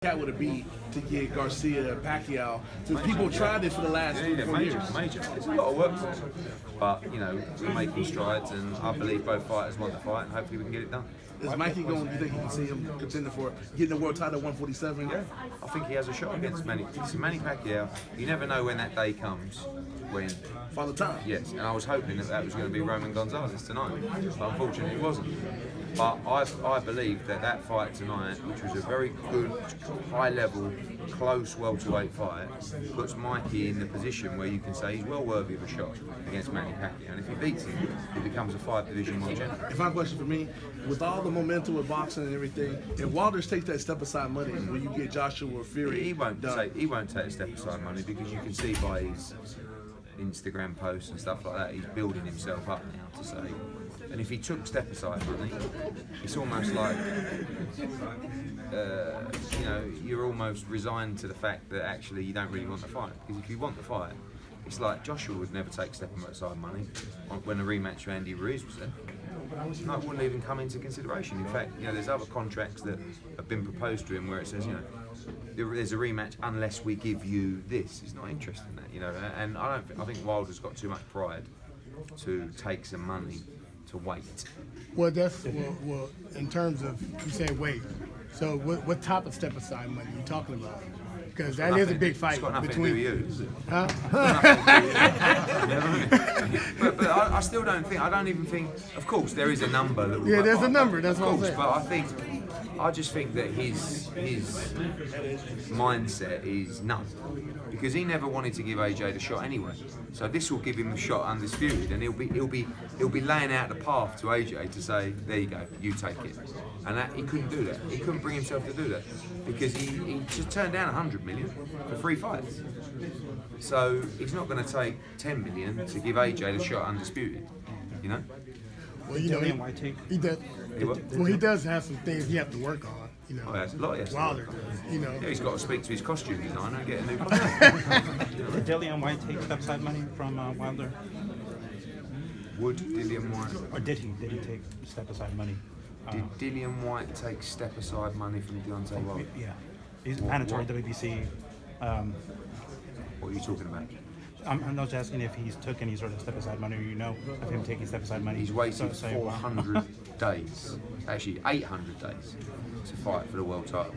How would it be to get Garcia Pacquiao? Since people tried this for the last 4 years. Major. It's a lot of work for us. But, you know, we're making strides, and I believe both fighters want to fight, and hopefully we can get it done. Is Mikey going, do you think you can see him contending for getting the world title at 147? Yeah, I think he has a shot against Manny Pacquiao. You never know when that day comes. When Father Time. Yes, and I was hoping that was going to be Roman Gonzalez tonight, but unfortunately it wasn't. But I believe that fight tonight, which was a very good, high-level, close welterweight fight, puts Mikey in the position where you can say he's well worthy of a shot against Manny Pacquiao. And if he beats him, he becomes a 5-Division world champion. Final question for me: with all the momentum with boxing and everything, if Walters takes that step-aside money, will you get Joshua or Fury? He won't take step-aside money, because you can see by his Instagram posts and stuff like that, he's building himself up now to say. And if he took step-aside money, it's almost like, you know, you're almost resigned to the fact that actually you don't really want the fight. Because if you want the fight, it's like Joshua would never take step-aside money when the rematch for Andy Ruiz was there. No, it wouldn't even come into consideration. In fact, you know, there's other contracts that have been proposed to him where it says, you know, there's a rematch unless we give you this. He's not interested in that, you know. And I think Wilder's got too much pride to take some money to wait. Well, well, in terms of, you say wait. So what type of step aside money are you talking about? Because that is a big fight between you. Huh? but I still don't think. I don't even think. Of course, there is a number that. Yeah, there's a number. That's what I'm saying. But I just think that his mindset is none, because he never wanted to give AJ the shot anyway. So this will give him the shot undisputed, and he'll be laying out the path to AJ to say, there you go, you take it. And that, he couldn't do that. He couldn't bring himself to do that, because he just turned down 100 million for 3 fights. So he's not going to take 10 million to give AJ the shot undisputed, you know? Well, you know, he does. Well, he does have some things he has to work on. You know, oh, that's a lot, yes. Wilder does, you know. Yeah, he's got to speak to his costume designer and get a new costume. Did Dillian White take step-side money from Wilder? Would Dillian White? Or did he take step-aside money? Did Dillian White take step-aside money from Deontay Wilder? Yeah. He's mandatory WBC. What are you talking about? I'm not just asking if he's took any sort of step-aside money, or you know of him taking step-aside money. He's waited 400 days, actually 800 days, to fight for the world title.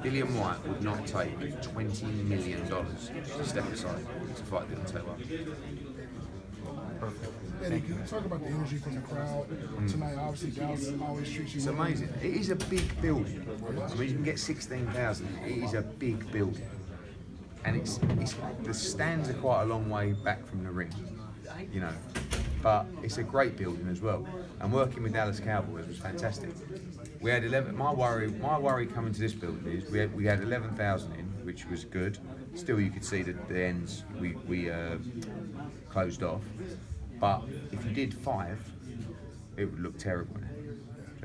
Dillian White would not take $20 million to step aside to fight Deontay Wilder. Perfect. Eddie, can you talk about the energy from the crowd tonight? Obviously, Dallas always treats you. It's amazing. It is a big building. I mean, you can get 16,000. It is a big building. And the stands are quite a long way back from the ring, you know, but it's a great building as well. And working with Dallas Cowboys was fantastic. We had 11. My worry coming to this building is we had 11,000 in, which was good. Still, you could see the ends we closed off. But if you did 5, it would look terrible. Do you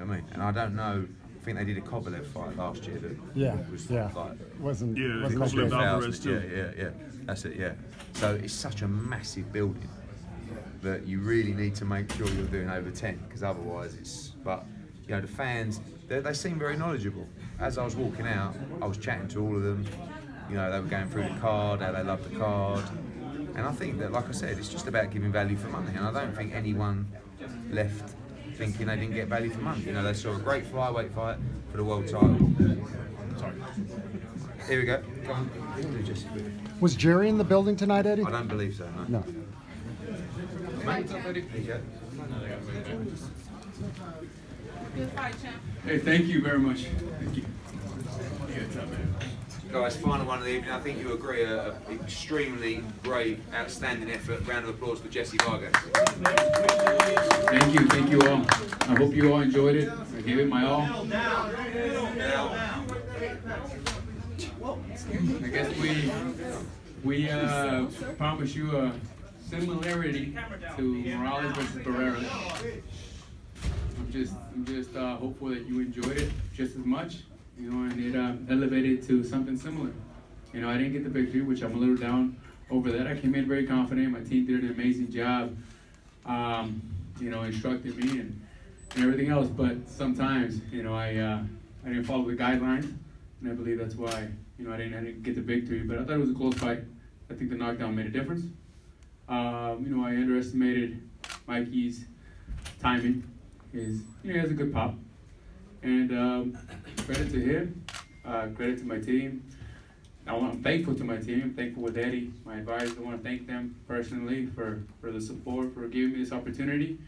know what I mean? And I don't know. I think they did a Kovalev fight last year that was like wasn't Kovalev Alvarez too. Yeah, that's it. Yeah, so it's such a massive building that you really need to make sure you're doing over 10, because otherwise it's. But you know, the fans, they seem very knowledgeable. As I was walking out, I was chatting to all of them. You know, they were going through the card, how they love the card, and I think that, like I said, it's just about giving value for money. And I don't think anyone left thinking they didn't get value for money. You know, they saw a great flyweight fight for the world title. Sorry. Here we go. Come on. Was Jerry in the building tonight, Eddie? I don't believe so, no. No. Mate, there you go. Hey, thank you very much. Thank you. Guys, final one of the evening. I think you agree, an extremely brave, outstanding effort. Round of applause for Jessie Vargas. Thank you all. I hope you all enjoyed it. I gave it my all. I guess we promise you a similarity to Morales versus Barrera. I'm just hopeful that you enjoyed it just as much. You know, and it elevated to something similar. You know, I didn't get the victory, which I'm a little down over that. I came in very confident. My team did an amazing job, you know, instructing me and everything else. But sometimes, you know, I didn't follow the guidelines. and I believe that's why, you know, I didn't get the victory. But I thought it was a close fight. I think the knockdown made a difference. You know, I underestimated Mikey's timing. You know, he has a good pop, and credit to him, credit to my team. I'm thankful to my team. I'm thankful with Eddie, my advisor. I want to thank them personally for the support, for giving me this opportunity.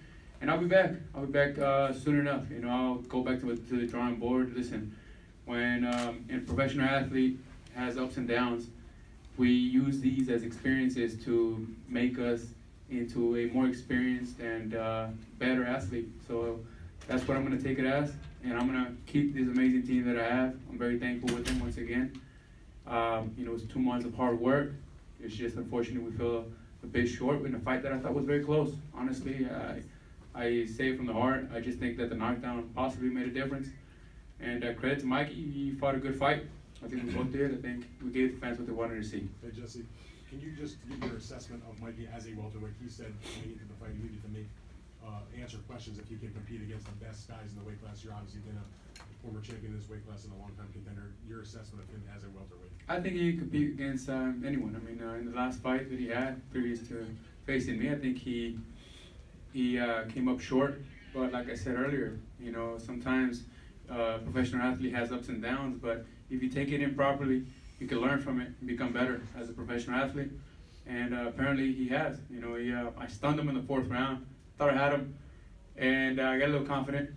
And I'll be back. I'll be back soon enough. You know, I'll go back to the drawing board. Listen, when a professional athlete has ups and downs, we use these as experiences to make us into a more experienced and better athlete. So that's what I'm going to take it as, and I'm going to keep this amazing team that I have. I'm very thankful with them once again. You know, it's 2 months of hard work. It's just unfortunate we fell a bit short in a fight that I thought was very close. Honestly, I say it from the heart. I just think that the knockdown possibly made a difference. And credit to Mikey, he fought a good fight. I think we both did. I think we gave the fans what they wanted to see. Hey Jesse, can you just give your assessment of Mikey as a welterweight? He said coming into the fight, you needed to make answer questions if you can compete against the best guys in the weight class. You're obviously been a former champion in this weight class and a long-time contender. Your assessment of him as a welterweight? I think he could compete against anyone. I mean, in the last fight that he had previous to facing me, I think he came up short. But like I said earlier, you know, sometimes a professional athlete has ups and downs, but if you take it in properly, you can learn from it and become better as a professional athlete. And apparently he has. You know, I stunned him in the 4th round. Thought I had him, and I got a little confident.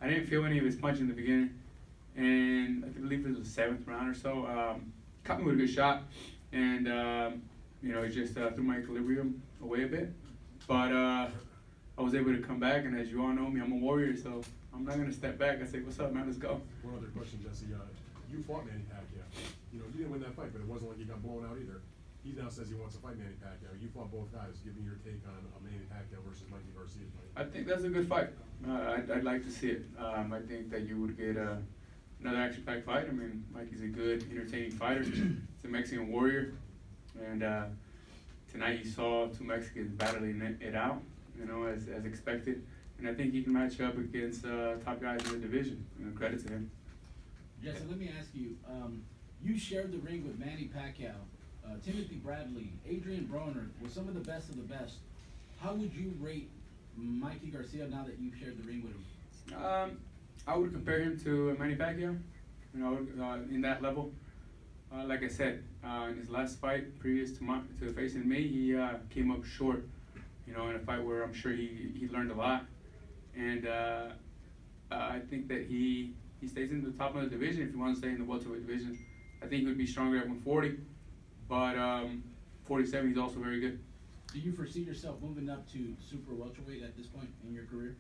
I didn't feel any of his punch in the beginning, and I believe it was the 7th round or so. Caught me with a good shot, and you know, it just threw my equilibrium away a bit. But I was able to come back, and as you all know me, I'm a warrior, so I'm not gonna step back. I say, "What's up, man? Let's go." One other question, Jesse. You fought Manny Pacquiao. You know, you didn't win that fight, but it wasn't like you got blown out either. He now says he wants to fight Manny Pacquiao. You fought both guys. Give me your take on Manny Pacquiao versus Mikey Garcia fight. I think that's a good fight. I'd like to see it. I think that you would get another action-packed fight. I mean, Mikey's a good, entertaining fighter. He's a Mexican warrior, and tonight you saw 2 Mexicans battling it out, you know, as expected. And I think he can match up against top guys in the division. You know, credit to him. Jesse, let me ask you. You shared the ring with Manny Pacquiao. Timothy Bradley, Adrian Broner were some of the best. How would you rate Mikey Garcia now that you've shared the ring with him? I would compare him to Manny Pacquiao, you know, in that level. Like I said, in his last fight previous to facing me, he came up short, you know, in a fight where I'm sure he learned a lot. And I think that he stays in the top of the division if he wants to stay in the welterweight division. I think he would be stronger at 140. But 47, he's also very good. Do you foresee yourself moving up to super welterweight at this point in your career?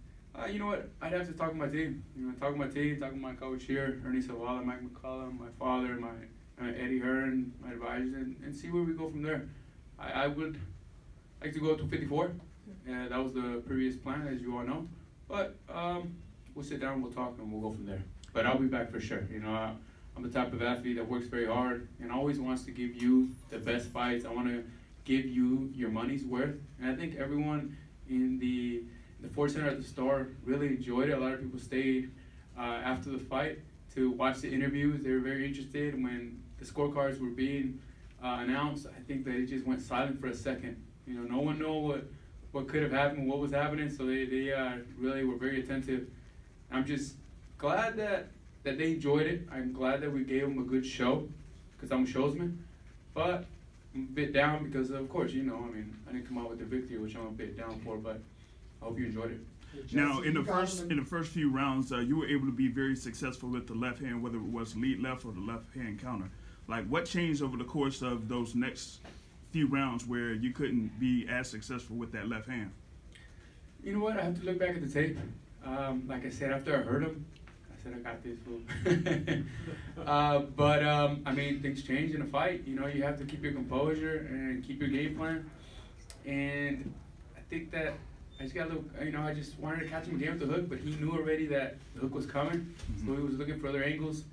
You know what? I'd have to talk to my team. You know, talk to my coach here, Ernie Zavala, Mike McCullough, my father, my Eddie Hearn, my advisors, and see where we go from there. I would like to go up to 54. That was the previous plan, as you all know. But we'll sit down, we'll talk, and we'll go from there. But I'll be back for sure. You know, I'm the type of athlete that works very hard and always wants to give you the best fights. I want to give you your money's worth. And I think everyone in the Ford Center at the Star really enjoyed it. A lot of people stayed after the fight to watch the interviews. They were very interested. When the scorecards were being announced, I think that it just went silent for a second. You know, no one knew what could have happened, what was happening, so they really were very attentive. I'm just glad that they enjoyed it. I'm glad that we gave them a good show, because I'm a showsman. But I'm a bit down because, of course, you know, I mean, I didn't come out with the victory, which I'm a bit down for, but I hope you enjoyed it. Now, in the first few rounds, you were able to be very successful with the left hand, whether it was lead left or the left hand counter. Like, what changed over the course of those next few rounds where you couldn't be as successful with that left hand? You know what? I have to look back at the tape. Like I said, after I heard him, I got this fool. But I mean, things change in a fight. You know, you have to keep your composure and keep your game plan. And I think that I just got a little, you know, I just wanted to catch him again with the hook, but he knew already that the hook was coming. So he was looking for other angles,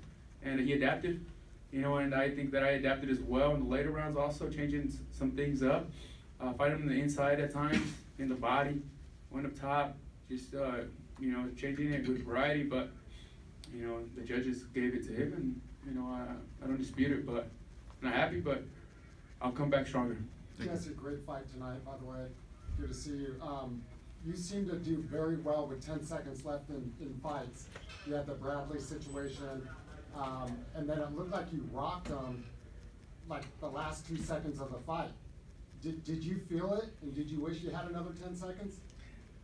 and he adapted. You know, and I think that I adapted as well in the later rounds, also changing some things up. Fighting him on the inside at times, in the body, one up top, just you know, changing it with variety. But you know, the judges gave it to him, You know, I don't dispute it, but I'm not happy, but I'll come back stronger. Jesse, great fight tonight, by the way. Good to see you. You seem to do very well with 10 seconds left in fights. You had the Bradley situation, and then it looked like you rocked him like the last 2 seconds of the fight. Did you feel it, and did you wish you had another 10 seconds?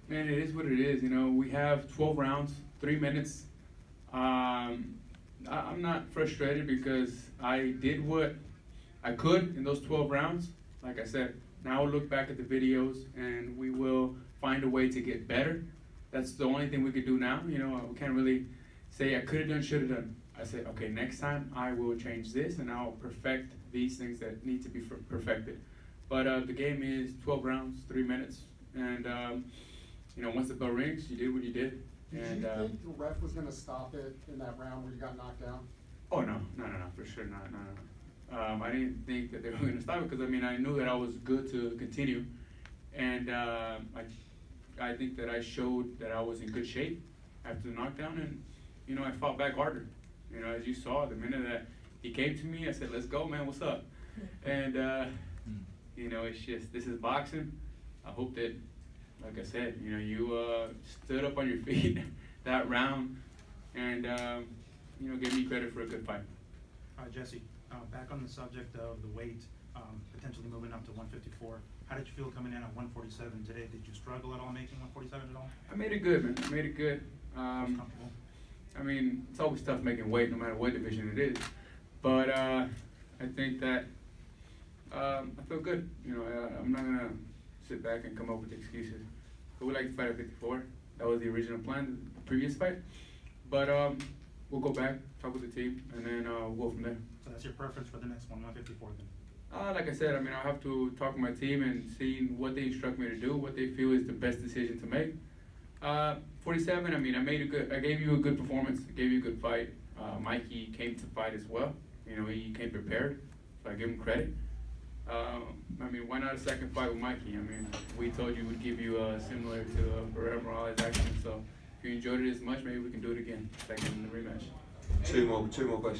Man, it is what it is. You know, we have 12 rounds, 3 minutes. I'm not frustrated because I did what I could in those 12 rounds. Like I said, now we'll look back at the videos and we will find a way to get better. That's the only thing we could do now. You know, we can't really say I could have done, should have done. I said, okay, next time I will change this and I'll perfect these things that need to be perfected. But the game is 12 rounds, 3 minutes, and you know, once the bell rings, you did what you did. Did And you think the ref was going to stop it in that round where you got knocked down? oh no, for sure not, no. I didn't think that they were going to stop it because I mean I knew that I was good to continue, and I think that I showed that I was in good shape after the knockdown, and you know I fought back harder. You know, as you saw, the minute that he came to me, I said, "Let's go, man. What's up?" And you know, it's just this is boxing. I hope that, like I said, you know, you stood up on your feet that round, and you know, gave me credit for a good fight. Jesse, back on the subject of the weight, potentially moving up to 154. How did you feel coming in at 147 today? Did you struggle at all making 147 at all? I made it good, man. I made it good. Comfortable. I mean, it's always tough making weight, no matter what division it is. But I think that I feel good. You know, I'm not gonna sit back and come up with excuses. I would like to fight at 54. That was the original plan, the previous fight. But we'll go back, talk with the team, and then we'll go from there. So that's your preference for the next one, 154 then? Like I said, I mean, I'll have to talk with my team and see what they instruct me to do, what they feel is the best decision to make. 47, I mean, I gave you a good performance, I gave you a good fight. Mikey came to fight as well. You know, he came prepared, so I give him credit. I mean, why not a second fight with Mikey? I mean, we told you we'd give you similar to Barrera Morales action, so if you enjoyed it as much, maybe we can do it again, second in the rematch. Two more questions.